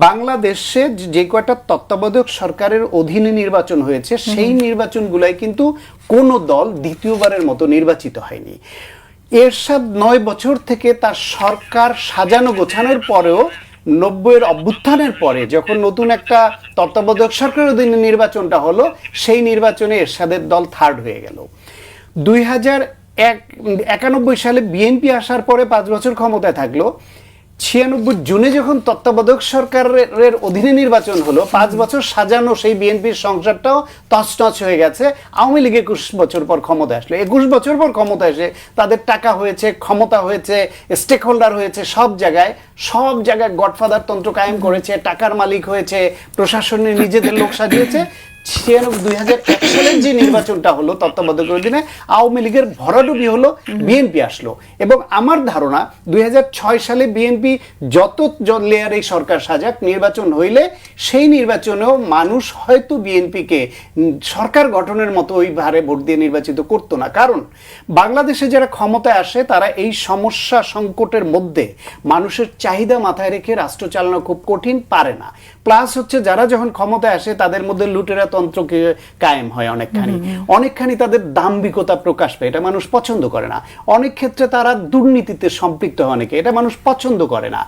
বাংলাদেশে যে কয়টা তত্ত্বাবধায়ক সরকারের অধীনে নির্বাচন হয়েছে সেই নির্বাচনগুলাই কিন্তু কোনো দল দ্বিতীয়বারের মতো নির্বাচিত হয়নি। এরশাদ 9 বছর থেকে তার সরকার সাজানো গোছানোর পরেও 90-এর অভ্যুত্থানের পরে যখন নতুন একটা তত্ত্বাবধায়ক সরকারের অধীনে নির্বাচনটা হলো, সেই নির্বাচনে এরশাদের দল থার্ড হয়ে গেল। 2091 সালে বিএনপি আসার পরে 5 বছর ক্ষমতায় থাকলো। 96 জুনে যখন তত্ত্বাবধায়ক সরকারের অধীনে নির্বাচন হলো, 5 বছর সাজানো সেই বিএনপির সংসারটাও তছনছ হয়ে গেছে। আওয়ামী লীগ 21 বছর পর ক্ষমতা আসলো। 21 বছর পর ক্ষমতা এসে তাদের টাকা হয়েছে, ক্ষমতা হয়েছে, স্টেক হোল্ডার হয়েছে, সব জায়গায় গডফাদার তন্ত্র কায়েম করেছে, টাকার মালিক হয়েছে, প্রশাসনে নিজেদের লোক সাজিয়েছে। 2001 সালের যে নির্বাচনটা হলো তত্ত্বাবধায়ক অধীনে, আওয়ামী লীগের ভরাডুবি হলো, বিএনপি আসলো। এবং আমার ধারণা 2006 সালে বিএনপি যত লেয়ারে সরকার সাজাক, নির্বাচন হইলে সেই নির্বাচনেও মানুষ হয়তো বিএনপিকে সরকার গঠনের মতো ওই ভারে ভোট দিয়ে নির্বাচিত করতো না। কারণ বাংলাদেশে যারা ক্ষমতায় আসে তারা এই সমস্যা সংকটের মধ্যে মানুষের চাহিদা মাথায় রেখে রাষ্ট্র চালানো খুব কঠিন, পারে না। প্লাস হচ্ছে যারা যখন ক্ষমতায় আসে তাদের মধ্যে লুটেরা তন্ত্রকে কায়েম হয় অনেকখানি তাদের দাম্ভিকতা প্রকাশ পায়, এটা মানুষ পছন্দ করে না। অনেক ক্ষেত্রে তারা দুর্নীতিতে সম্পৃক্ত হয় অনেকে, এটা মানুষ পছন্দ করে না।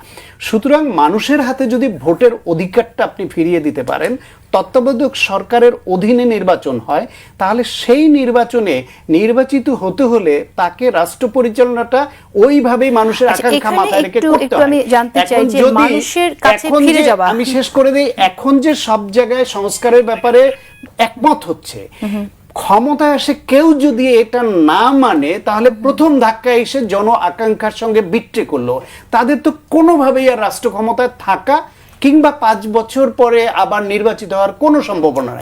সুতরাং মানুষের হাতে যদি ভোটের অধিকারটা আপনি ফিরিয়ে দিতে পারেন, তত্ত্বাবধায়ক সরকারের অধীনে নির্বাচন হয়, তাহলে সেই নির্বাচনে নির্বাচিত হতে হলে তাকে রাষ্ট্র পরিচালনাটা ওইভাবেই মানুষের আকাঙ্ক্ষা মাথায় রেখে করতে হয়। আমি শেষ করে দিই, এখন যে সব জায়গায় সংস্কারের ব্যাপারে একমত হচ্ছে, ক্ষমতায় আসে কেউ যদি এটা না মানে তাহলে প্রথম ধাক্কা এসে জন আকাঙ্ক্ষার সঙ্গে বিট্রে করলো। তাদের তো কোনোভাবেই আর রাষ্ট্র ক্ষমতায় থাকা কিংবা 5 বছর পরে আবার নির্বাচিত হওয়ার কোনো সম্ভাবনা নেই।